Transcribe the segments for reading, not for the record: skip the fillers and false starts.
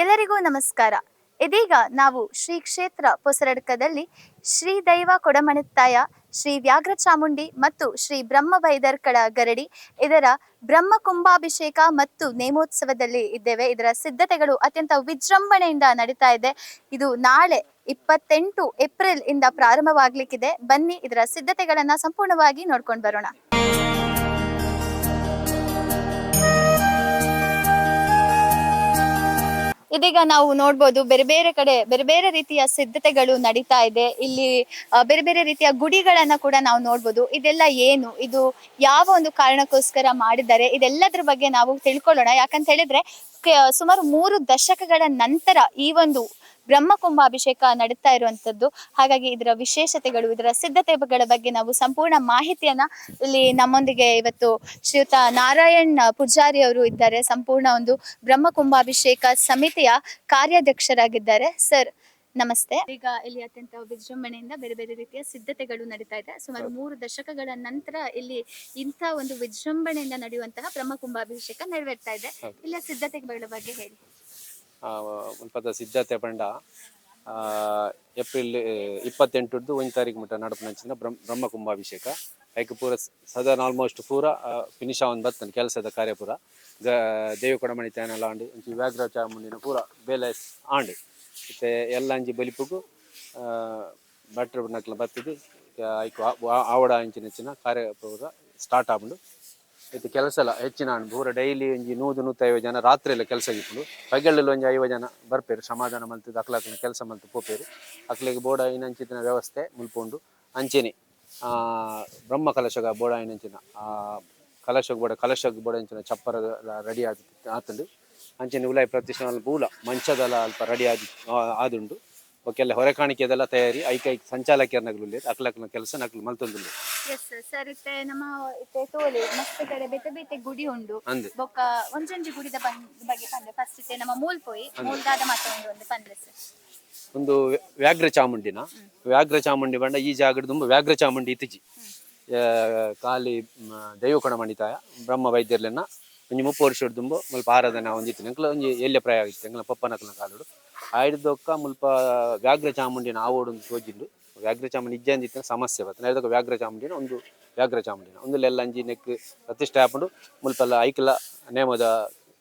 ಎಲ್ಲರಿಗೂ ನಮಸ್ಕಾರ. ಇದೀಗ ನಾವು ಶ್ರೀ ಕ್ಷೇತ್ರ ಪೊಸರಡ್ಕದಲ್ಲಿ ಶ್ರೀ ದೈವ ಕೊಡಮಣಿತ್ತಾಯ, ಶ್ರೀ ವ್ಯಾಘ್ರ ಚಾಮುಂಡಿ ಮತ್ತು ಶ್ರೀ ಬ್ರಹ್ಮ ಬೈದರ್ಕಳ ಗರಡಿ ಇದರ ಬ್ರಹ್ಮ ಕುಂಭಾಭಿಷೇಕ ಮತ್ತು ನೇಮೋತ್ಸವದಲ್ಲಿ ಇದ್ದೇವೆ. ಇದರ ಸಿದ್ಧತೆಗಳು ಅತ್ಯಂತ ವಿಜೃಂಭಣೆಯಿಂದ ನಡೀತಾ ಇದೆ. ಇದು ನಾಳೆ 28 ಏಪ್ರಿಲ್ ಇಂದ ಪ್ರಾರಂಭವಾಗಲಿಕ್ಕಿದೆ. ಬನ್ನಿ ಇದರ ಸಿದ್ಧತೆಗಳನ್ನ ಸಂಪೂರ್ಣವಾಗಿ ನೋಡ್ಕೊಂಡು ಬರೋಣ. ಇದೀಗ ನಾವು ನೋಡ್ಬೋದು ಬೇರೆ ಬೇರೆ ಕಡೆ ಬೇರೆ ಬೇರೆ ರೀತಿಯ ಸಿದ್ಧತೆಗಳು ನಡೀತಾ ಇದೆ. ಇಲ್ಲಿ ಬೇರೆ ಬೇರೆ ರೀತಿಯ ಗುಡಿಗಳನ್ನ ಕೂಡ ನಾವು ನೋಡ್ಬೋದು. ಇದೆಲ್ಲ ಏನು, ಇದು ಯಾವ ಒಂದು ಕಾರಣಕ್ಕೋಸ್ಕರ ಮಾಡಿದ್ದಾರೆ, ಇದೆಲ್ಲದ್ರ ಬಗ್ಗೆ ನಾವು ತಿಳ್ಕೊಳ್ಳೋಣ. ಯಾಕಂತ ಹೇಳಿದ್ರೆ ಸುಮಾರು 3 ದಶಕಗಳ ನಂತರ ಈ ಒಂದು ಬ್ರಹ್ಮ ಕುಂಭಾಭಿಷೇಕ ನಡೀತಾ ಇರುವಂತದ್ದು. ಹಾಗಾಗಿ ಇದರ ವಿಶೇಷತೆಗಳು, ಇದರ ಸಿದ್ಧತೆಗಳ ಬಗ್ಗೆ ನಾವು ಸಂಪೂರ್ಣ ಮಾಹಿತಿಯನ್ನ ಇಲ್ಲಿ ನಮ್ಮೊಂದಿಗೆ ಇವತ್ತು ಶ್ರೀಯುತ ನಾರಾಯಣ್ ಪೂಜಾರಿ ಅವರು ಇದ್ದಾರೆ. ಸಂಪೂರ್ಣ ಒಂದು ಬ್ರಹ್ಮ ಕುಂಭಾಭಿಷೇಕ ಸಮಿತಿಯ ಕಾರ್ಯಾಧ್ಯಕ್ಷರಾಗಿದ್ದಾರೆ. ಸರ್ ನಮಸ್ತೆ. ಈಗ ಇಲ್ಲಿ ಅತ್ಯಂತ ವಿಜೃಂಭಣೆಯಿಂದ ಬೇರೆ ಬೇರೆ ರೀತಿಯ ಸಿದ್ಧತೆಗಳು ನಡೀತಾ ಇದೆ. ಸುಮಾರು 3 ದಶಕಗಳ ನಂತರ ಇಲ್ಲಿ ಇಂಥ ಒಂದು ವಿಜೃಂಭಣೆಯಿಂದ ನಡೆಯುವಂತಹ ಬ್ರಹ್ಮ ಕುಂಭಾಭಿಷೇಕ ನೆರವೇರ್ತಾ ಇದೆ. ಇಲ್ಲ ಸಿದ್ಧತೆಗಳ ಬಗ್ಗೆ ಹೇಳಿ. ಮುಲ್ಪದ ಸಿದ್ಧತೆ ಪಂಡ ಏಪ್ರಿಲ್ 28 1 ತಾರೀಕು ಮಟ್ಟ ನಡಪನಂಚಿನ ಬ್ರಹ್ಮ ಕುಂಭಾಭಿಷೇಕ ಐಕ್ ಪೂರ ಸಾಧಾರಣ ಆಲ್ಮೋಸ್ಟ್ ಪೂರ ಫಿನಿಶ್ ಆವನ್ ಬರ್ತನೆ ಕೆಲಸದ ಕಾರ್ಯ ಪೂರ ದೇವಿ ಕೊಡಮಣಿ ತ್ಯಾನೆಲ್ಲ ಆಂಡಿ ಒಂಚಿ ವ್ಯಾಘ್ರ ಚಾಮುಂಡಿನ ಪೂರ ಬೇಲೆ ಆಂಡಿ ಮತ್ತೆ ಎಲ್ಲ ಅಂಜಿ ಬಲಿಪುಗು ಭಟ್ರು ನಕ್ಲ ಬರ್ತದೆ ಐಕ್ ಆವಡ ಅಂಚಿನ ಕಾರ್ಯ ಪೂರ ಸ್ಟಾರ್ಟ್ ಆಗ್ಬಿಡು. ಇದು ಕೆಲಸ ಎಲ್ಲ ಹೆಚ್ಚಿನ ಪೂರ ಡೈಲಿ ಒಂಜಿ 100-150 ಜನ ರಾತ್ರಿ ಎಲ್ಲ ಕೆಲಸ ಇಪ್ಪುಂಡು. ಪಗಲಲ್ಲಿ ಒಂಜಿ 50 ಜನ ಬರ್ಪೇರು ಸಮಾಧಾನ ಮಲ್ತದ್ದು ಅಕ್ಲಾಕ್ನ ಕೆಲಸ ಮಲ್ತು ಪೋಪೇರು. ಅಕ್ಲಿಗೆ ಬೋಡ ಇನ್ನಂಚಿನ ವ್ಯವಸ್ಥೆ ಮುಲ್ಪುಂಡು ಅಂಚೆನೆ ಬ್ರಹ್ಮ ಕಲಶಗ ಬೋಡ ಇನ್ನಂಚಿನ ಕಲಶಗ್ ಬೋಡ ಇಂಚಿನ ಚಪ್ಪರ ರೆಡಿ ಆತುಂಡು. ಅಂಚೆನೆ ಉಲಾಯಿ ಪ್ರತಿಷ್ಠಾನ ಪೂಲ ಮಂಚದಲ್ಲ ಅಲ್ಪ ರೆಡಿ ಆದುಂಡು. ಒಕ್ಕೆಲ್ಲ ಹೊರೆ ಕಾಣಿಕೆದೆಲ್ಲ ತಯಾರಿ ಐಕೈಕ್ ಸಂಚಾಲಕರ್ನಗಳು ಅಕ್ಲಕ್ನ ಕೆಲಸ ನಕ್ಲು ಮಲ್ತೊಂದುಲ್ಲೆ. ಸರ್ ಇತ್ತೆ ನಮ್ಮ ಇತ್ತೆ ತೋಲೆ ಮಸ್ತ್ ಕಡೆ ಬೇತೆ ಬೇತೆ ಗುಡಿ ಉಂಡು. ಬೊಕ್ಕ ಒಂಜೊಂಜಿ ಗುಡಿದ ಬಗ್ಗೆ ಪಂದೆ ಫಸ್ಟ್ ಇತ್ತೆ ನಮ್ಮ ಮೂಲ್ ಪೋಯಿ ಮೂಲ್ದಾದ ಮಾತ ಒಂದು ಪಂದ್ರೆ ಸರ್. ಒಂದು ವ್ಯಾಘ್ರ ಚಾಮುಂಡಿ ಬಂಡ ಈ ಜಾಗದ ತುಂಬ ವ್ಯಾಘ್ರ ಚಾಮುಂಡಿ ಇತ್ತಿಜಿ ಕಾಲಿ ದೈವ ಕೊಡಮಣಿತಾಯ ಬ್ರಹ್ಮ ವೈದ್ಯರ್ಲೆನ್ನ ಒಂಜಿ 30 ವರ್ಷದ ತುಂಬ ಮುಲ್ಪ ಆರಾಧನೆ ಒಂದಿತ್ತು ನಂಕಲ ಒಂಜಿ ಎಲ್ಲೆ ಪ್ರಾಯ ಆಗಿತ್ತು ಎಂಗ್ಲ ಪಪ್ಪನಕ್ಲ ಕಾಲುಡು ಆಯ್ದೊಕ್ಕ ಮುಲ್ಪ ವ್ಯಾಘ್ರ ಚಾಮುಂಡಿನ ಆವೋಡು ತೋಜಿಂಡು. ವ್ಯಾಘ್ರ ಚಾಮುಂಡಿ ಇಜ್ಜಂದಿತ್ತಿನ ಸಮಸ್ಯೆ ಬರ್ತದೆ ಐದೊಕ್ಕ ವ್ಯಾಘ್ರ ಚಾಮುಂಡಿನ ಒಂದುಲೆಲ್ಲ ಅಂಜಿ ನೆಕ್ ಪ್ರತಿಷ್ಠೆ ಹಾಕೊಂಡು ಮುಲ್ಪಲ್ಲ ಐಕ್ಲ ನೇಮದ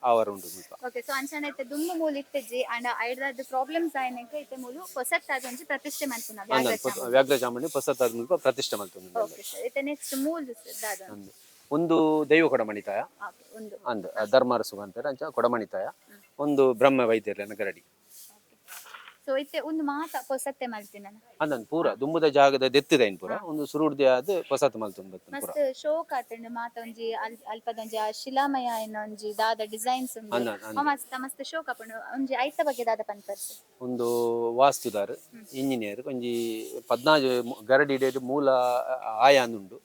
ಆವರ ಉಂಟು ಮುಲ್ಪ. ಓಕೆ ಸೊ ಅಂಚನೆ ಐತೆ ದುಮ್ಮು ಮೂಲ ಇತ್ತೆಜಿ ಅಂಡ್ ಐಡದ ಪ್ರಾಬ್ಲಮ್ಸ್ ಆಯ್ನೆಕ ಐತೆ ಮೂಲು ಹೊಸತ್ತಾದ ಒಂಜಿ ಪ್ರತಿಷ್ಠೆ ಮಲ್ಪುನ ವ್ಯಾಘ್ರ ಚಾಮುಂಡಿ ಹೊಸತ್ತಾದ ಮುಲ್ಪ ಪ್ರತಿಷ್ಠೆ ಮಲ್ಪುನ. ಓಕೆ ಸರ್ ಇತೆ ನೆಕ್ಸ್ಟ್ ಮೂಲ ದಾದ ಒಂದು ದೈವ ಕೊಡಮಣಿತಾಯ ಅಂದ್ ಧರ್ಮಾರಸು ಅಂತಾರೆ ಅಂಚ ಕೊಡಮಣಿತಾಯ ಒಂದು ಬ್ರಹ್ಮ ವೈದ್ಯರ್ಲೆನ ಗರಡಿ. ಸೊ ಇತ್ತೆ ಒಂದು ಮಾತ ಹೊಸತ್ತೆ ಮಲ್ತಿನ ಅಂದನ್ ಪೂರ ದುಮ್ಮದ ಜಾಗದ ದೆತ್ತಿದೈನ್ ಪೂರ ಒಂದು ಸುರುಡ್ದೆ ಅದು ಹೊಸತ್ ಮಲ್ತುನ್ ಬತ್ತನ್ ಪೂರ ಮಸ್ತ್ ಶೋಕ್ ಆತಂಡ ಮಾತ ಒಂಜಿ ಅಲ್ಪದೊಂಜಿ ಶಿಲಾಮಯ ಎನ್ನ ಒಂಜಿ ದಾದ ಡಿಸೈನ್ಸ್ ಉಂಡು ಮಸ್ತ್ ಶೋಕ್ ಆಪುಂಡು. ಒಂಜಿ ಐತ ಬಗ್ಗೆ ದಾದ ಪನ್ಪರ್ಸ್ ಒಂದು ವಾಸ್ತುದಾರ್ ಇಂಜಿನಿಯರ್ ಒಂಜಿ 14 ಗರಡಿ ಡೇಟ್ ಮೂಲ ಆಯ ಅಂದುಂಡು.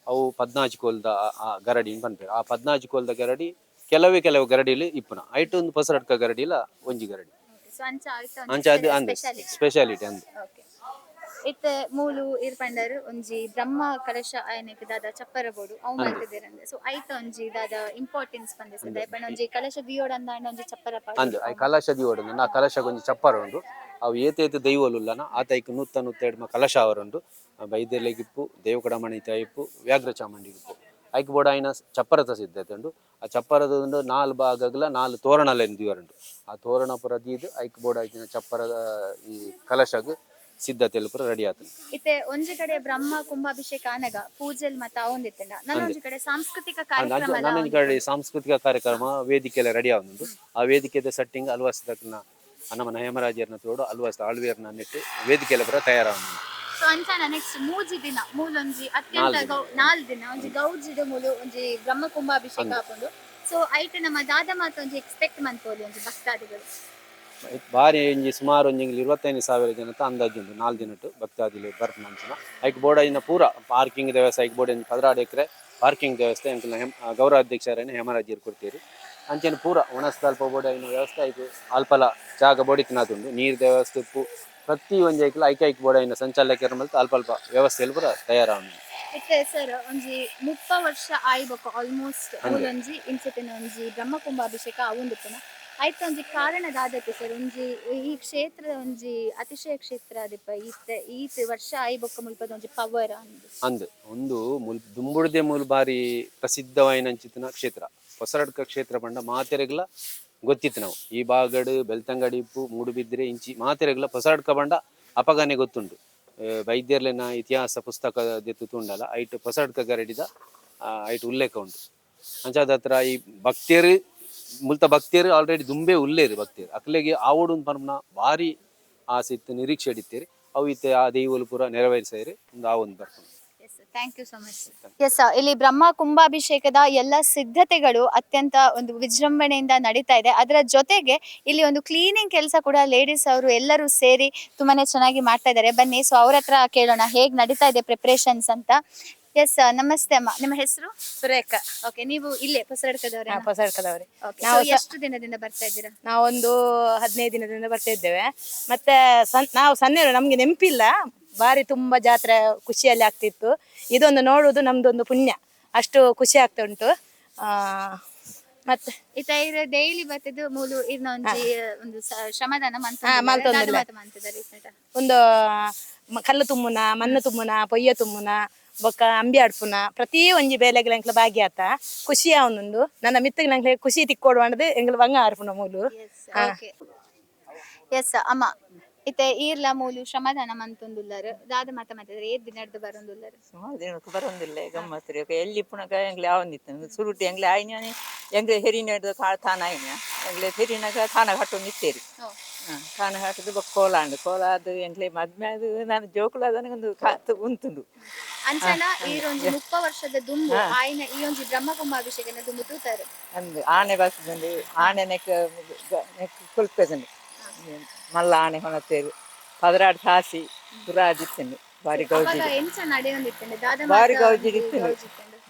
ಅವು 14 ಕೋಲ್ದ ಗರಡಿ ಪನ್ಪೇರು. ಆ 14 ಕೋಲ್ದ ಗರಡಿ ಕೆಲವು ಗರಡಿಲಿ ಇಪ್ಪುನ ಐಟ್ ಒಂದು ಪೊಸರಡ್ಕ ಗರಡಿಲ ಒಂಜಿ ಗರಡಿ ಅಂಚ ಅದು ಅಂದ್ ಸ್ಪೆಷಾಲಿಟಿ ಅಂದ್. ಇತ್ತೆ ಮೂಲು ಇರ್ಪಂಡರ್ ಒಂಜಿ ಬ್ರಹ್ಮ ಕಲಶ ಆಯನೆಕ್ ದಾದ ಚಪ್ಪರ ಬೋಡು ಅವು ಮಲ್ತಿದೆರಂದೆ. ಸೊ ಐತ ಒಂಜಿ ದಾದ ಇಂಪಾರ್ಟೆನ್ಸ್ ಪಂದೆ ಸದ ಪಂಡ ಒಂಜಿ ಕಲಶ ದಿಯೋಡ ಅಂದ ಒಂಜಿ ಚಪ್ಪರ ಪಾಡು ಅಂದ್ ಐ ಕಲಶ ದಿಯೋಡ ಆ ಕಲಶಗ ಒಂಜಿ ಚಪ್ಪರ ಉಂಡು. ಅವು ಏತೇತ ದೈವಲುಲ್ಲನ ಆತೈಕ್ ನೂತ್ತ ಎಡ್ಮ ಕಲಶ ಅವರುಂಡು. ಬೈದ್ಯಲೆಗಿಪ್ಪು ದೇವ ಕೊಡಮಣಿತಾಯ ಇಪ್ಪು ವ್ಯಾಘ್ರ ಚಾಮುಂಡಿ ಇಪ್ಪು ಐಕ್ ಬೋಡ ಐನ ಚಪ್ಪರದ ಸಿದ್ಧತೆ ಉಂಡು. ಆ ಚಪ್ಪರದ 4 ಭಾಗಗಳ 4 ತೋರಣಲ ದಿವರುಂಡು. ಆ ತೋರಣ ಪುರ ದೀದು ಐಕ್ ಬೋಡ ಐತಿನ ಚಪ್ಪರದ ಈ ಕಲಶಗ್ ಸಿದ್ಧತೆಯಲ್ಲಿ ಪುರ ರೆಡಿ ಆತನು. ಇತ್ತೆ ಒಂಜಿ ಕಡೆ ಬ್ರಹ್ಮ ಕುಂಭಾಭಿಷೇಕ ಆನಗ ಪೂಜೆಲ್ ಮತ್ತ ಅವೊಂದಿತ್ತಂಡ ನನ್ನೊಂಜಿ ಕಡೆ ಸಾಂಸ್ಕೃತಿಕ ಕಾರ್ಯಕ್ರಮ ವೇದಿಕೆಲ್ಲ ರೆಡಿ ಆವೊಂದುಂಡು. ಆ ವೇದಿಕೆದ ಸೆಟ್ಟಿಂಗ್ ಅಲ್ವಾಸ್ದಕ್ನ ನಮ್ಮನ ಹೇಮರಾಜರ್ನ ತೋಡು ಅಲ್ವಾಸ್ದ ಆಳ್ವೇರ್ನ ನೆಟ್ಟು ವೇದಿಕೆಲ್ಲ ಪುರ ತಯಾರಾವೊಂದುಂಡು. ಸೊ ಅಂಚನ ನೆಕ್ಸ್ಟ್ ಮೂಜಿ ದಿನ ಮೂಲೊಂಜಿ ಅತ್ಯಂತ 4 ದಿನ ಒಂಜಿ ಗೌಜಿದ ಮೂಲು ಒಂಜಿ ಬ್ರಹ್ಮ ಕುಂಭಾಭಿಷೇಕ ಆಪುಂಡು. ಸೊ ಐಟ್ ನಮ್ಮ ದಾದ ಮಾತ ಒಂಜಿ ಎಕ್ಸ್ಪೆಕ್ಟ್ ಮನ್ಪೋಲಿ ಒಂಜಿ ಭಕ್ತಾದಿಗಳು ಬಾರಿ ಒಂಜಿ ಸುಮಾರು ಒಂಜಿ 25,000 ಜನತ ಅಂದಾಜು ಉಂಡು 4 ದಿನಟ್ಟು ಭಕ್ತಾದಿಗಳು ಬರ್ಪುನ ಅಂಚನ ಐಕ್ ಬೋಡ ಇನ್ನ ಪೂರ ಪಾರ್ಕಿಂಗ್ ವ್ಯವಸ್ಥೆ ಐಕ್ ಬೋಡ 16 ಎಕರೆ ಪಾರ್ಕಿಂಗ್ ವ್ಯವಸ್ಥೆ ಅಂಕಲ್ನ ಗೌರವಾಧ್ಯಕ್ಷರನ್ನ ಹೇಮರಾಜರು ಕೊಡ್ತೀರಿ. ಅಂಚನೆ ಪೂರ ಒಣಸ್ಥಲ್ಪ ಬೋಡ ಇನ್ನ ವ್ಯವಸ್ಥೆ ಐಕ್ ಅಲ್ಪಲ ಜಾಗ ಬೋಡಿತ್ತಿನದುಂಡು. ನೀರ್ದ ವ್ಯವಸ್ಥೆ ಉಪ್ಪು ಪ್ರತಿ ಒಂಜಿ ಐಕ್ಲ ಐಕ್ ಬೋಡ ಇನ್ನ ಸಂಚಾಲಕರ ಮಲ್ತ ಅಲ್ಪ ವ್ಯವಸ್ಥೆ ಪೂರ ತಯಾರಾವೊಂದು. ಇತ್ತೆ ಸರ್ ಒಂಜಿ 30 ವರ್ಷ ಆಯ್ಬೇಕು ಆಲ್ಮೋಸ್ಟ್ ಮೂಲೊಂಜಿ ಇಂಚೆತಿನ ಒಂಜಿ ಬ್ರಹ್ಮ ಕುಂಭಾಭಿಷೇಕ ಅವೊಂದಿಪ್ಪುನ ಆಯ್ತು ಒಂಜಿ ಕಾರಣದಾದತೆ ಸರ್ ಒಂಜಿ ಈ ಕ್ಷೇತ್ರ ಒಂಜಿ ಅತಿಶಯ ಕ್ಷೇತ್ರ ಆದಿಪ್ಪ ಈತ್ ವರ್ಷ ಆಯ್ ಬೊಕ್ಕ ಮುಲ್ಪದ ಒಂಜಿ ಪವರ್ ಅಂದ್ ಅಂದ್ ಒಂದು ದುಂಬುಡ್ದೆ ಮೂಲು ಬಾರಿ ಪ್ರಸಿದ್ಧವಾಯಿನಂಚಿತ್ತಿನ ಕ್ಷೇತ್ರ ಹೊಸರಡ್ಕ ಕ್ಷೇತ್ರ ಪಂಡ ಮಾತೆರೆಗ್ಲ ಗೊತ್ತಿತ್ತು ನಾವು ಈ ಬಾಗಡ್ ಬೆಳ್ತಂಗಡಿ ಇಪ್ಪು ಮೂಡುಬಿದ್ರೆ ಇಂಚಿ ಮಾತೆರೆಗ್ಲ ಹೊಸರಡ್ಕ ಪಂಡ ಅಪಗನೆ ಗೊತ್ತುಂಡು ವೈದ್ಯರ್ಲೆನ ಇತಿಹಾಸ ಪುಸ್ತಕ ದೆತ್ತು ತುಂಡಲ ಐಟ್ ಹೊಸರಡ್ಕ ಗರಡಿದ ಐಟ್ ಉಲ್ಲೇಖ ಉಂಟು ಅಂಚಾದ ಹತ್ರ ಈ ಭಕ್ತಿಯರು ಮುಲ್ತ ಭಕ್ತಿಯರು ಆಲ್ರೆಡಿ ದುಂಬೆ ಉಲ್ಲೇರು ಭಕ್ತಿಯರು ಅಕ್ಲೆಗೆ ಆವೋಡು ಪರ್ಮನ ಭಾರಿ ಆಸೆ ಇತ್ತು ನಿರೀಕ್ಷೆ ಇಡಿತ್ತೇರಿ ಅವು ಇತ್ತೆ ಆ ದೈವಲು ಪೂರ ನೆರವೇರಿಸಿರಿ ಒಂದು ಆ ಒಂದು ಬರ್ಕೊಂಡು thank you so much. Yes ಇಲ್ಲಿ ಬ್ರಹ್ಮ ಕುಂಭಾಭಿಷೇಕದ ಎಲ್ಲ ಸಿದ್ಧತೆಗಳು ಅತ್ಯಂತ ಒಂದು ವಿಜೃಂಭಣೆಯಿಂದ ನಡೀತಾ ಇದೆ. ಅದರ ಜೊತೆಗೆ ಇಲ್ಲಿ ಒಂದು ಕ್ಲೀನಿಂಗ್ ಕೆಲಸ ಕೂಡ ಲೇಡೀಸ್ ಅವರು ಎಲ್ಲರೂ ಸೇರಿ ತುಂಬಾನೇ ಚೆನ್ನಾಗಿ ಮಾಡ್ತಾ ಇದ್ದಾರೆ. ಬನ್ನಿ ಸೊ ಅವ್ರ ಹತ್ರ ಕೇಳೋಣ ಹೇಗ್ ನಡೀತಾ ಇದೆ ಪ್ರಿಪರೇಷನ್ಸ್ ಅಂತ. ಎಸ್ ನಮಸ್ತೆ ಅಮ್ಮ, ನಿಮ್ಮ ಹೆಸರು? ಸುರೇಖ. ಓಕೆ, ನೀವು ಇಲ್ಲೇ ಹೊಸರಡ್ಕದವ್ರೆ? ಹೊಸಡ್ಕದವ್ರೆ. ನಾವು ಎಷ್ಟು ದಿನದಿಂದ ಬರ್ತಾ ಇದ್ದೀರಾ? ನಾವೊಂದು 15 ದಿನದಿಂದ ಬರ್ತಾ ಇದ್ದೇವೆ. ಮತ್ತೆ ನಾವು ಸಣ್ಣ ನಮ್ಗೆ ನೆನಪಿಲ್ಲ, ಬಾರಿ ತುಂಬಾ ಜಾತ್ರೆ ಖುಷಿಯಲ್ಲಿ ಆಗ್ತಿತ್ತು. ಇದೊಂದು ನೋಡುವುದು ನಮ್ದೊಂದು ಪುಣ್ಯ, ಅಷ್ಟು ಖುಷಿ ಆಗ್ತಾ ಉಂಟು. ಮತ್ತೆ ಡೈಲಿ ಬರ್ತಿದ್ದು ಮೂಲು ಇನ್ನೊಂದು ಒಂದು ಶ್ರಮದಾನ ಒಂದು ಕಲ್ಲು ತುಮ್ಮುನ, ಮಣ್ಣು ತುಮ್ಮುನ, ಪೊಯ್ಯ ತುಮ್ಮುನ, ಬೊಕ್ಕ ಅಂಬಿ ಅಡ್ಪುನ ಪ್ರತಿ ಒಂಜಿ ಬೇಲೆಗ್ಲ ಎಂಕ್ಲ ಭಾಗಿ ಆತ ಖುಷಿ ಅವನೊಂದು ನನ್ನ ಮಿತ್ತಿಗೆ ನಂಗೆ ಖುಷಿ ತಿಕ್ಕೊಡುವಂಡದು ಎಂಗ್ಲ ಬಂಗ ಆರ್ಪುನ ಮೂಲು. ಎಸ್ ಅಮ್ಮ, ಇತ್ತೆ ಈರ್ಲ ಮೂಲು ಶ್ರಮದಾನ ಮಂತೊಂದುಲ್ಲಾರು ದಾದ ಮಾತ ಮಾತಾದ್ರೆ ಏದ್ ದಿನಡ್ದು ಬರೋಂದುಲ್ಲಾರು? ಸುಮಾರು ದಿನಕ್ಕೆ ಬರೋಂದಿಲ್ಲ ಗಮ್ಮತ್ರಿ ಎಲ್ಲಿ ಪುನಗ ಎಂಗ್ಲೆ ಯಾವನಿತ್ತು ಸುರುಟಿ ಎಂಗ್ಲೆ ಆಯ್ನಾನೆ ಎಂಗ್ಲೆ ಹೆರಿನ ತಾನ ಆಯ್ನ ಎಂಗ್ಲೆ ಹೆರಿನಾಗ ತಾನ ಹಟ್ಟು ನಿತ್ತೇರಿ ತಾನ ಹಾಕಿದ್ದು ಕೋಲಾಂಡು ಕೋಲಾದು ಎಂಗ್ಲೆ ಮದ್ಮೆ ಅದು ನಾನು ಜೋಕುಲ ನನಗೊಂದು ಕಾತು ಉಂಟುಂಡು ಅಂಚನ ಈರೊಂಜಿ 30 ವರ್ಷದ ದುಂಬು ಆಯ್ನ ಈ ಒಂಜಿ ಬ್ರಹ್ಮ ಕುಂಭಾಭಿಷೇಕನ ದುಂಬು ತೂತಾರೆ ಅಂದು ಆನೆ ಬರ್ತದಂಡು ಆನೆ ನೆಕ್ ಕುಲ್ಪೆಸಂಡು ಮಲ್ಲ ಆನೆ ಹೊಣತ್ತೇರು ಪದರಾಡು ಸಾಸಿ ಪುರಾಜಿತ್ತಂಡು ಬಾರಿ ಗೌಜಿ ಬಾರಿ ಗೌಜಿಡಿತ್ತಂಡು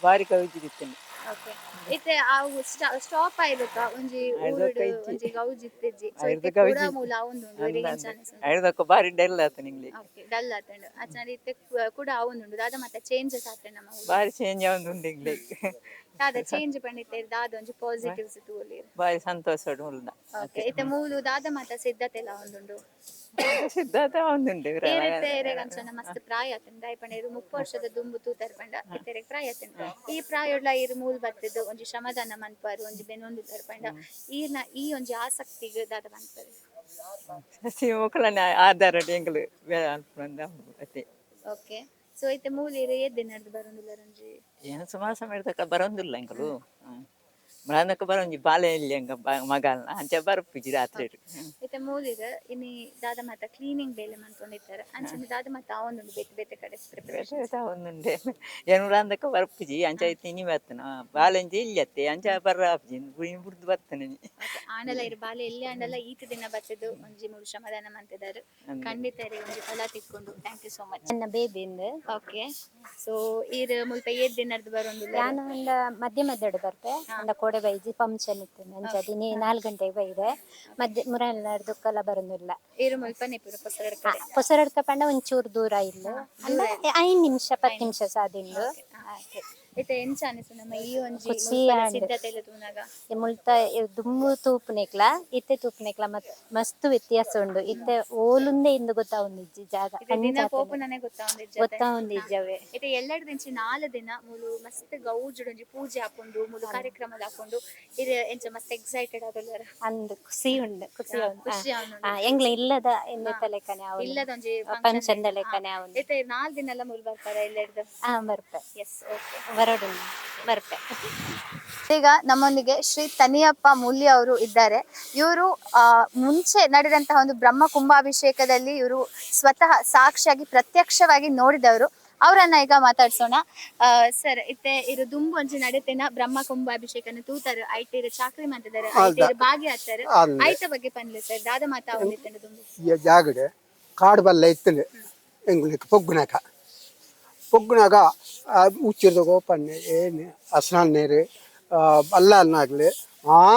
ಬಾರಿ ಗೌಜಿಡಿತ್ತಂಡು. ಇತ್ತೆ ಅವು ಸ್ಟಾಪ್ ಆಯ್ದಕ್ಕ ಒಂಜಿ ಒಂಜಿ ಗೌಜಿತ್ತಿಜ್ಜಿ ಮೂಲ ಐದಕ್ಕ ಬಾರಿ ಡಲ್ ಆತ ನಿಂಗ್ಲಿ ಡಲ್ ಆತಂಡು ಅಚ್ಚನ ಇತ್ತೆ ಕೂಡ ಅವೊಂದುಂಡು ದಾದ ಮತ್ತೆ ಚೇಂಜಸ್ ಆತಂಡ ನಮ್ಮ ಬಾರಿ ಚೇಂಜ್ ಆವೊಂದುಂಡು ಇಂಗ್ಲಿ ದಾದ ಚೇಂಜ್ ಪಂಡಿತ್ತೆ ದಾದ ಒಂಜಿ ಪಾಸಿಟಿವ್ಸ್ ತೂಲಿ ಬಾರಿ ಸಂತೋಷ ಉಳ್ದ. ಓಕೆ, ಇತ್ತೆ ಮೂಲು ದಾದ ಮಾತ ಸಿದ್ಧತೆ ಎಲ್ಲ ಒಂದುಂಡು ಸಿದ್ಧತೆ ಒಂದುಂಡು ಅಂಚನ ಮಸ್ತ್ ಪ್ರಾಯ ಆತಂಡ ದಯಪಂಡ ಇರು 30 ವರ್ಷದ ದುಂಬು ತೂತರ್ ಪಂಡ ಇತ್ತೆ ಪ್ರಾಯ ಆತಂಡ ಈ ಪ್ರಾಯಡ್ಲ ಇರು ಮೂಲ್ ಬತ್ತಿದ್ದು ಒಂಜಿ ಶ್ರಮದಾನ ಮನ್ಪಾರು ಒಂಜಿ ಬೆನ್ನೊಂದು ತರ್ಪಂಡ ಈರ್ನ ಈ ಒಂಜಿ ಆಸಕ್ತಿಗೆ ದಾದ ಮನ್ಪಾರು ಮಕ್ಕಳನ್ನ ಆಧಾರ ಎಂಗ್ಲು ಅತ್ತೆ. ಓಕೆ, ಸೊ ಇತ್ತೆ ಮೂಲ ಏದ್ ದಿನಡ್ದು ಬರೋಂದಿಲ್ಲ ರಂಜಿ ಏನು ಸುಮಾರು ಸಮಯ ಬರೋಂದಿಲ್ಲ ಎಂಕಲು ಮಳನಕ್ಕೆ ಬರೋಂಜಿ ಬಾಲೆ ಇಲ್ಲಿ ಎಂಗ ಮಗಲ್ನ ಅಂಚ ಬರ್ಪಿಜಿ ರಾತ್ರಿ ಇತ್ತೆ ಮೂಲಿಗ ಇನ್ನಿ ದಾದ ಮಾತ ಕ್ಲೀನಿಂಗ್ ಬೇಲೆ ಮಂತೊಂದಿತ್ತಾರೆ ಅಂಚನೆ ದಾದ ಮಾತ ಅವೊಂದುಂಡು ಬೇತೆ ಬೇತೆ ಕಡೆ ಪ್ರಿಪರೇಷನ್ ಒಂದುಂಡೆ ಏನು ಅಂದಕ್ಕೆ ಬರ್ಪಿಜಿ ಅಂಚ ಐತಿ ನೀ ಬರ್ತನ ಬಾಲೆಂಜಿ ಇಲ್ಲತ್ತೆ ಅಂಚ ಬರ್ರಾಪ್ಜಿ ಬುಡ್ದು ಬರ್ತನೆ ಆಂಡಲ ಇರು ಬಾಲೆ ಎಲ್ಲಿ ಆಂಡಲ ಈತ ದಿನ ಬತ್ತಿದ್ದು ಒಂಜಿ ಮೂರು ಶ್ರಮದಾನ ಮಂತಿದ್ದಾರೆ ಖಂಡಿತ ಒಂಜಿ ಫಲ ತಿಕ್ಕೊಂಡು. Thank you so much. ನನ್ನ ಬೇಬಿಂದ. ಓಕೆ, ಸೊ ಈರ್ ಮುಲ್ಪ ಏದ್ ದಿನಡ್ದು ಬರೋಂದಿಲ್ಲ? ನಾನು ಒಂದ ಮಧ್ಯಮದಡು ಬರ್ತೆ ಅಂದ ಕೋಡೆ ಬೈಜಿ ಫಂಕ್ಷನ್ ಇತ್ತು ಅಂಚದಿ 4 ಗಂಟೆಗೆ ಬೈದೆ ಮಧ್ಯ ಮುರಲ್ನಡ್ದುಕ್ಕೆಲ್ಲ ಬರೋದಿಲ್ಲ. ಈರು ಮುಲ್ಪ ನಿಪುರ ಹೊಸರಡ್ಕ ಪಂಡ ಒಂಚೂರು ದೂರ ಇಲ್ಲ ಅಂದ್ರೆ 5 ನಿಮಿಷ 10 ನಿಮಿಷ ಸಾದಿಂಡು. ಇತ್ತೆ ಎಂಚ ಅನಿಸು ನಮ್ಮ ಈ ಒಂಜಿ ಸಿದ್ಧತೆ ಎಲ್ಲ ತೂನಾಗ ಮುಲ್ತ ದುಂಬು ತೂಪುನೆಕ್ಲ ಇತ್ತೆ ತೂಪುನೆಕ್ಲ ಮಸ್ತ್ ವ್ಯತ್ಯಾಸ ಉಂಡು. ಇತ್ತೆ ಓಲುಂದೆ ಇಂದು ಗೊತ್ತಾವುಂದಿಜ್ಜಿ ಜಾಗ ಪೋಪುನನೆ ಗೊತ್ತಾವುಂದಿಜ್ಜವೆ. ಇತ್ತೆ ಎಲ್ಲೆಡ್ ದಿಂಚಿ 4 ದಿನ ಮೂಲು ಮಸ್ತ್ ಗೌಜುಡು ಒಂಜಿ ಪೂಜೆ ಹಾಕೊಂಡು ಮೂಲು ಕಾರ್ಯಕ್ರಮದ ಹಾಕೊಂಡು ಇದು ಎಂಚ ಮಸ್ತ್ ಎಕ್ಸೈಟೆಡ್ ಆದಲ್ಲರ ಅಂದು ಖುಷಿ ಉಂಡು ಎಂಗ್ಲ ಇಲ್ಲದ ಎಂದ ತಲೆಕನೆ ಇಲ್ಲದ ಒಂಜಿ ಫಂಕ್ಷನ್ ತಲೆಕನೆ ಅವನು ಇತ್ತೆ 4 ದಿನ ಎಲ್ಲ ಮೂಲು ಬರ್ತಾರೆ ಎಲ್ಲೆಡ್ದು ಬರ್ಪೆ. ಎಸ್, ಓಕೆ, ಬರೋಡು ಬರ್ಪೆ. ಈಗ ನಮ್ಮೊಂದಿಗೆ ಶ್ರೀ ತನಿಯಪ್ಪ ಮೂಲ್ಯ ಅವರು ಇದ್ದಾರೆ. ಇವರು ಮುಂಚೆ ನಡೆದಂತಹ ಒಂದು ಬ್ರಹ್ಮ ಕುಂಭಾಭಿಷೇಕದಲ್ಲಿ ಇವರು ಸ್ವತಃ ಸಾಕ್ಷಿಯಾಗಿ ಪ್ರತ್ಯಕ್ಷವಾಗಿ ನೋಡಿದವರು. ಅವರನ್ನ ಈಗ ಮಾತಾಡ್ಸೋಣ. ಸರ್, ಇತ್ತೆ ಇರು ದುಂಬು ಒಂಜಿ ನಡತೆನ ಬ್ರಹ್ಮ ಕುಂಭಾಭಿಷೇಕನ ತೂತಾರು ಐಟೇರು ಚಾಕ್ರಿ ಮಾಡ್ತಿದ್ದಾರೆ, ಐಟೇರು ಭಾಗಿ ಆಗ್ತಾರೆ. ಐತ ಬಗ್ಗೆ ಪನ್ಲೆ ಸರ್ ದಾದ ಮಾತಾ ಅವನಿತ್ತಂಡು ದುಂಬು ಜಾಗಡೆ ಕಾಡು ಬಲ್ಲ ಇತ್ತಲೆ ಎಂಗ್ಲಿಕ್ಕೆ ಪೊಗ್ಗುನಾಗ ಉಚ್ಚಿರ್ದಗೋ ಪನ್ನೆ ಏನು ಅಸ್ನಾನ್ ನೀರು ಬಲ್ಲಾಗ್ಲಿ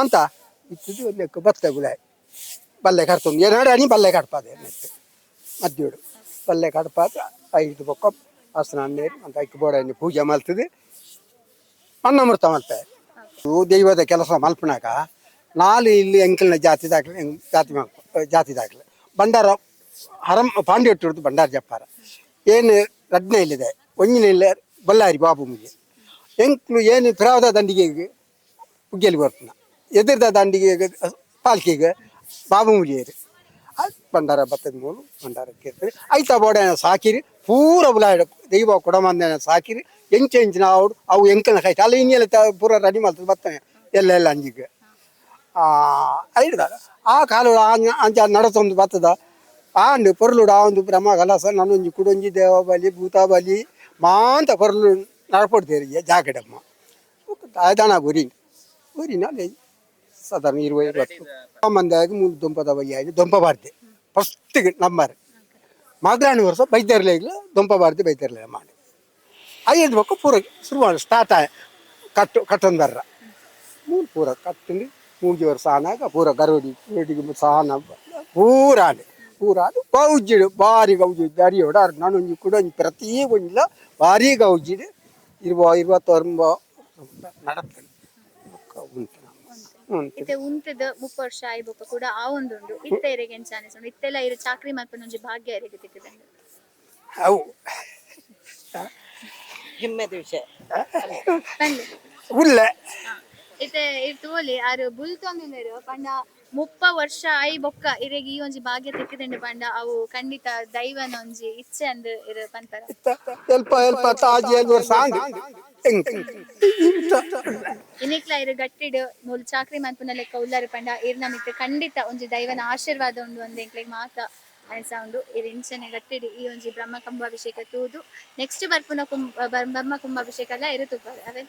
ಅಂತ ಇತ್ತಿದ್ದು ಲೆಕ್ಕ ಬತ್ತ ಗುಳಾಯ್ ಬಲ್ಲೆ ಕಡ್ತು ಏನಾಡು ಅನಿ ಬಲ್ಲೆ ಕಡ್ಪಾದ ಮದ್ಯೋಡು ಬಲ್ಲೆ ಕಡ್ಪಾದ 5 ಬೊಕ್ಕ ಅಸ್ನಾನ್ ನೀರು ಅಂತ ಐಕ್ ಬೋಡನಿ ಪೂಜೆ ಮಲ್ತದೆ ಅನ್ನಾಮೃತ ಮಲ್ಪೆ. ದೈವದ ಕೆಲಸ ಮಲ್ಪನಾಗ ನಾಲು ಇಲ್ಲಿ ಎಂಕಲ್ನ ಜಾತಿ ದಾಖಲೆ ಜಾತಿ ದಾಖಲೆ ಭಂಡಾರ ಹರಂ ಪಾಂಡಿ ಒಟ್ಟು ಭಂಡಾರ ಜಪ್ಪಾರ ಏನು ರಡ್ನೆ ಇಲ್ಲಿದೆ ಒಂಜಿನ ಬಳ್ಳಾರಿ ಬಾಬು ಮುಗಿ ಎಂಕ್ಲು ಏನು ಪಿರಾವದ ದಂಡಿಗೆಗೆ ಉಗ್ಗೆಲಿ ಬರ್ತಾನ ಎದುರದ ದಂಡಿಗೆ ಪಾಲ್ಕಿಗೆ ಬಾಬು ಮುಗಿಯರು ಭಂಡಾರ ಬತ್ತದ ಮೂಲು ಭಂಡಾರಕ್ಕೆ ಇರ್ತಾರೆ ಐತ ಬೋಡೆ ಸಾಕಿರಿ ಪೂರ ಬುಲಾಡ ದೈವ ಕೊಡಮಂದ ಸಾಕಿರಿ ಎಂಚಿನ ಅವು ಎಂಕಲ್ನ ಕೈಟ್ ಅಲ್ಲಿ ಇನ್ನೆಲ್ಲ ಪೂರ ರೆಡಿ ಮಾಡ್ತದೆ ಬರ್ತಾನೆ ಎಲ್ಲ ಅಂಜಿಗೆ ಐಡ್ದಾಗ ಆ ಕಾಲು ಅಂಚ ನಡತೊಂದು ಬತ್ತದ ಆಂಡು ಪೊರ್ಲುಡು ಆ ಒಂದು ಬ್ರಹ್ಮ ಕಲಸ ನನ್ನೊಂಜಿ ಕುಡೊಂಜಿ ದೇವಬಲಿ ಭೂತಾಬಲಿ ಮಾಂತ ಪೊರ್ಲು ನಡಪಡ್ತೀರಿ ಜಾಕೆಟಮ್ಮ ದನ ಊರಿನ ಸಾಧಾರಣ 20-20 ಮಂದಿಯಾಗಿ 3 ದೊಂಪದ ಬಲಿ ಆಗಿ ದೊಂಪ ಬಾರ್ದೆ ಫಸ್ಟಿಗೆ ನಂಬರ್ ಮಗ್ರಾಣಿ ವರ್ಷ ಬೈತರ್ಲೆಗ್ಲು ದೊಂಪ ಬಾರ್ದೆ ಬೈತರ್ಲೆ ಮಾಡಿ 5 ಬಕ್ಕ ಪೂರ ಶುರು ಮಾಡಿ ಸ್ಟಾರ್ಟ್ ಆಯ ಕಟ್ಟೊಂದು ಬರ್ರ 3 ಪೂರ ಕಟ್ಟಿಂದು 3 ವರ್ಷ ಆನಾಗ ಪೂರ ಗರೋಡಿಗೆ ಸಾನ ಪೂರಾನೆ ಪೂರಾದು ಗೌಜಿಡು ಭಾರಿ ಗೌಜಿ ದರಿಯೋಡ ನಾನೊಂಜಿ ಕೂಡ ಪ್ರತಿ ಒಂಜಿಲ್ಲ ಭಾರಿ ಗೌಜಿಡು 20-20 ನಡತ್ತೇನೆ ಉಂಟು ಇತ್ತೆ ಉಂತದ 30 ವರ್ಷ ಆಯ್ಬೊಕ್ಕ ಕೂಡ ಆ ಒಂದುಂಡು ಇತ್ತೆ ಇರೆಗೆ ಎಂಚಾನೆ ಸೊಂಡು ಇತ್ತೆಲ್ಲ ಇರು ಚಾಕ್ರಿ ಮಲ್ಪನ ಒಂಜಿ ಭಾಗ್ಯ ಇರೆಗೆ ತಿಕ್ಕದಂಡು ಅವು ಹೆಮ್ಮೆದ ವಿಷಯ ಬಂದು ಉಳ್ಳೆ ಇತ್ತೆ ತೋಲಿ ಆರು ಬುಲ್ತೊಂದಿರು ಪಂಡ 30 ವರ್ಷ ಆಯಿ ಬೊಕ್ಕ ಇರೆಗೆ ಈ ಒಂಜಿ ಭಾಗ್ಯ ತಿಕ್ಕದಂಡು ಪಂಡ ಅವು ಖಂಡಿತ ದೈವನ ಒಂಜಿ ಇಚ್ಛೆ ಅಂದು ಇರು ಪಂತರ ಎಲ್ಪ ತಾಜಿ 5 ವರ್ಷ ಇನ್ನಿಕ್ಲ ಇರು ಗಟ್ಟಿಡು ಮೂಲ ಚಾಕ್ರಿ ಮಲ್ಪನ ಲೆಕ್ಕ ಉಳ್ಳಾರು ಪಂಡ ಇರ್ ನಮಿತ್ತೆ ಖಂಡಿತ ಒಂಜಿ ದೈವನ ಆಶೀರ್ವಾದ ಉಂಡು ಒಂದ್ ಎಂಕ್ಲೆಗ್ ಮಾತ ಅನಿಸ ಉಂಡು ಇರ್ ಇಂಚನೆ ಗಟ್ಟಿಡು ಈ ಒಂಜಿ ಬ್ರಹ್ಮ ಕುಂಭಾಭಿಷೇಕ ತೂದು ನೆಕ್ಸ್ಟ್ ಬರ್ಪುನ ಬ್ರಹ್ಮ ಕುಂಭಾಭಿಷೇಕ ಎಲ್ಲ ಇರು ತೂಪಾರೆ ಅವೇ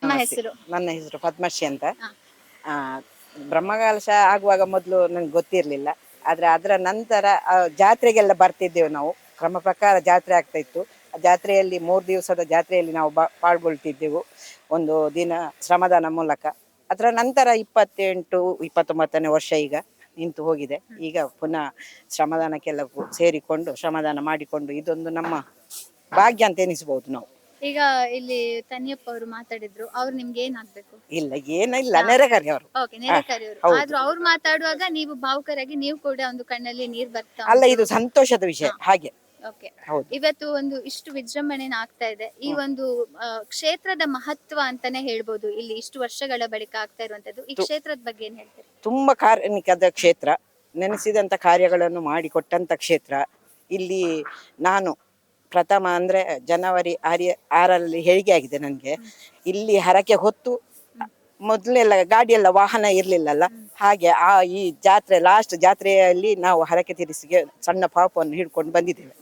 ನಿಮ್ಮ ಹೆಸರು? ನನ್ನ ಹೆಸರು ಪದ್ಮಶ್ರೀ ಅಂತ. ಬ್ರಹ್ಮಕಲಶ ಆಗುವಾಗ ಮೊದಲು ನನಗೆ ಗೊತ್ತಿರಲಿಲ್ಲ. ಆದ್ರೆ ಅದರ ನಂತರ ಜಾತ್ರೆಗೆಲ್ಲ ಬರ್ತಿದ್ದೆವು ನಾವು. ಕ್ರಮ ಪ್ರಕಾರ ಜಾತ್ರೆ ಆಗ್ತಾ ಇತ್ತು. ಆ ಜಾತ್ರೆಯಲ್ಲಿ 3 ದಿವಸದ ಜಾತ್ರೆಯಲ್ಲಿ ನಾವು ಪಾಲ್ಗೊಳ್ತಿದ್ದೆವು ಒಂದು ದಿನ ಶ್ರಮದಾನ ಮೂಲಕ. ಅದರ ನಂತರ 28-29ನೇ ವರ್ಷ ಈಗ ನಿಂತು ಹೋಗಿದೆ. ಈಗ ಪುನಃ ಶ್ರಮದಾನಕ್ಕೆಲ್ಲ ಸೇರಿಕೊಂಡು ಶ್ರಮದಾನ ಮಾಡಿಕೊಂಡು ಇದೊಂದು ನಮ್ಮ ಭಾಗ್ಯ ಅಂತ ಎನಿಸಬಹುದು ನಾವು. ಈಗ ಇಲ್ಲಿ ತನ್ಯಪ್ಪ ಅವರು ಮಾತಾಡಿದ್ರು, ಅವ್ರು ನಿಮ್ಗೆ ಏನಾಗ್ಬೇಕು? ಇಲ್ಲ ಏನಿಲ್ಲ, ನೆರೆಕರಿ ಅವರು. ಓಕೆ, ನೆರೆಕರಿಯವರು. ಆದ್ರೂ ಅವ್ರು ಮಾತಾಡುವಾಗ ನೀವು ಭಾವುಕರಾಗಿ ನೀವು ಕೂಡ ಒಂದು ಕಣ್ಣಲ್ಲಿ ನೀರ್ ಬರ್ತಾ ಅಲ್ಲ, ಇದು ಸಂತೋಷದ ವಿಷಯ ಹಾಗೆ. ಓಕೆ, ಇವತ್ತು ಒಂದು ಇಷ್ಟು ವಿಜೃಂಭಣೆನ ಆಗ್ತಾ ಇದೆ. ಈ ಒಂದು ಕ್ಷೇತ್ರದ ಮಹತ್ವ ಅಂತಾನೆ ಹೇಳ್ಬೋದು. ಇಲ್ಲಿ ಇಷ್ಟು ವರ್ಷಗಳ ಬಳಿಕ ಆಗ್ತಾ ಇರುವಂತದ್ದು. ಈ ಕ್ಷೇತ್ರದ ಬಗ್ಗೆ ಏನ್ ಹೇಳ್ತೀರಿ? ತುಂಬಾ ಕಾರ್ಯನಿಕದ ಕ್ಷೇತ್ರ, ನೆನೆಸಿದಂತ ಕಾರ್ಯಗಳನ್ನು ಮಾಡಿಕೊಟ್ಟಂತ ಕ್ಷೇತ್ರ. ಇಲ್ಲಿ ನಾನು ಪ್ರಥಮ ಅಂದ್ರೆ ಜನವರಿ 6ರಲ್ಲಿ ಹೆರಿಗೆ ಆಗಿದೆ ನನಗೆ. ಇಲ್ಲಿ ಹರಕೆ ಹೊತ್ತು ಮೊದಲೆಲ್ಲ ಗಾಡಿಯೆಲ್ಲ ವಾಹನ ಇರ್ಲಿಲ್ಲಲ್ಲ, ಹಾಗೆ ಈ ಜಾತ್ರೆ ಲಾಸ್ಟ್ ಜಾತ್ರೆಯಲ್ಲಿ ನಾವು ಹರಕೆ ತೀರಿಸಿಗೆ ಸಣ್ಣ ಪಾಪವನ್ನು ಹಿಡ್ಕೊಂಡು ಬಂದಿದ್ದೇವೆ,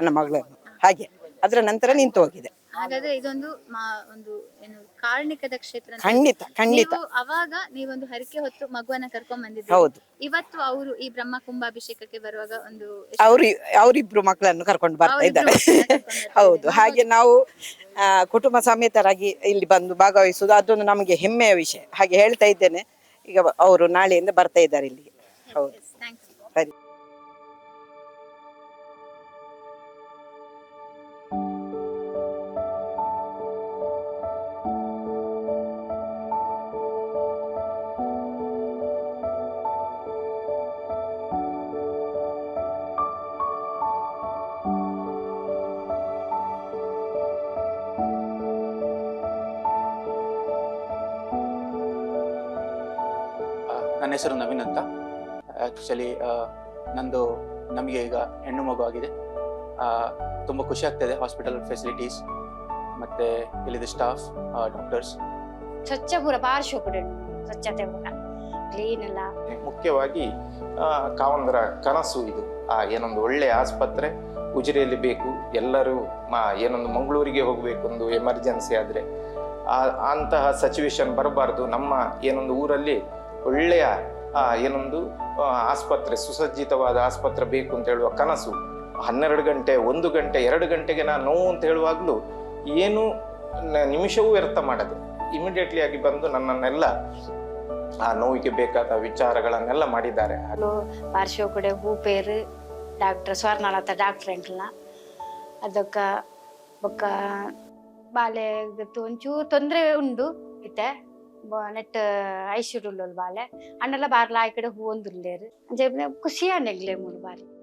ನನ್ನ ಮಗಳನ್ನು. ಹಾಗೆ ಅದರ ನಂತರ ನಿಂತು ಹೋಗಿದೆ. ಹಾಗಾದ್ರೆ ಇದೊಂದು ಒಂದು ಏನು ಕಾರಣಿಕದ ಕ್ಷೇತ್ರ. ಖಂಡಿತ ಖಂಡಿತ. ಅವಾಗ ನೀವೊಂದು ಹರಕೆ ಹೊತ್ತು ಮಗುವನ್ನ ಕರ್ಕೊಂಡ್ ಬಂದಿದ್ದೀರಿ. ಹೌದು. ಇವತ್ತು ಅವರು ಈ ಬ್ರಹ್ಮ ಕುಂಭಾಭಿಷೇಕಕ್ಕೆ ಬರುವಾಗ ಒಂದು ಅವರಿಬ್ರು ಮಕ್ಕಳನ್ನು ಕರ್ಕೊಂಡು ಬರ್ತಾ ಇದ್ದಾರೆ. ಹೌದು. ಹಾಗೆ ನಾವು ಕುಟುಂಬ ಸಮೇತರಾಗಿ ಇಲ್ಲಿ ಬಂದು ಭಾಗವಹಿಸುವುದು ಅದೊಂದು ನಮಗೆ ಹೆಮ್ಮೆಯ ವಿಷಯ. ಹಾಗೆ ಹೇಳ್ತಾ ಇದ್ದೇನೆ. ಈಗ ಅವರು ನಾಳೆಯಿಂದ ಬರ್ತಾ ಇದ್ದಾರೆ ಇಲ್ಲಿಗೆ. ಹೌದು, ಸರಿ. ನನ್ನ ಹೆಸರು ನವೀನ್ ಅಂತ. ಆ್ಯಕ್ಚುಲಿ ನಮಗೆ ಈಗ ಹೆಣ್ಣು ಮಗು ಆಗಿದೆ. ತುಂಬ ಖುಷಿ ಆಗ್ತಾಯಿದೆ. ಹಾಸ್ಪಿಟಲ್ ಫೆಸಿಲಿಟೀಸ್ ಮತ್ತು ಇಲ್ಲಿದ್ದ ಸ್ಟಾಫ್, ಡಾಕ್ಟರ್ಸ್ ಸ್ವಚ್ಛ ಪೂರ ಬಾರಿ ಶೋಕುಡು ಸ್ವಚ್ಛತೆ ಪೂರ ಕ್ಲೀನ್ ಎಲ್ಲ. ಮುಖ್ಯವಾಗಿ ಕಾವಂದರ ಕನಸು ಇದು. ಏನೊಂದು ಒಳ್ಳೆ ಆಸ್ಪತ್ರೆ ಉಜಿರೆಯಲ್ಲಿ ಬೇಕು. ಎಲ್ಲರೂ ಏನೊಂದು ಮಂಗಳೂರಿಗೆ ಹೋಗಬೇಕು, ಒಂದು ಎಮರ್ಜೆನ್ಸಿ ಆದರೆ ಅಂತಹ ಸಿಚುವೇಶನ್ ಬರಬಾರ್ದು. ನಮ್ಮ ಏನೊಂದು ಊರಲ್ಲಿ ಒಳ್ಳೆಯ ಏನೊಂದು ಆಸ್ಪತ್ರೆ, ಸುಸಜ್ಜಿತವಾದ ಆಸ್ಪತ್ರೆ ಬೇಕು ಅಂತ ಹೇಳುವ ಕನಸು 12 ಗಂಟೆ 1 ಗಂಟೆ 2 ಗಂಟೆಗೆ ನಾನು ನೋವು ಅಂತ ಹೇಳುವಾಗಲೂ ಏನು ನಿಮಿಷವೂ ವ್ಯರ್ಥ ಮಾಡದೆ ಇಮಿಡಿಯೇಟ್ಲಿ ಆಗಿ ಬಂದು ನನ್ನನ್ನೆಲ್ಲ ಆ ನೋವಿಗೆ ಬೇಕಾದ ವಿಚಾರಗಳನ್ನೆಲ್ಲ ಮಾಡಿದ್ದಾರೆ. ಪಾರ್ಶ್ವಕಡೆ ಭೂಪೇರು ಡಾಕ್ಟರ್ ಸ್ವರ್ಣಲತಾ ಡಾಕ್ಟರ್ ಎಂಕ್ಲನ ಅದಕ್ಕ ಬೊಕ್ಕ ಬಾಲೆ ಒಂಚೂರು ತೊಂದ್ರೆ ಉಂಡು ಇತ್ತೆ ನೆಟ್ ಐಶ್ವರ್ಯ ಬಾಲೆ ಅಣ್ಣೆಲ್ಲ ಬಾರ್ಲ ಆ ಕಡೆ ಹೂ ಒಂದುಲ್ಲೇರು ಖುಷಿ ಅನ್ನೆಗ್ಲೆ ಮೂರು ಬಾರಿ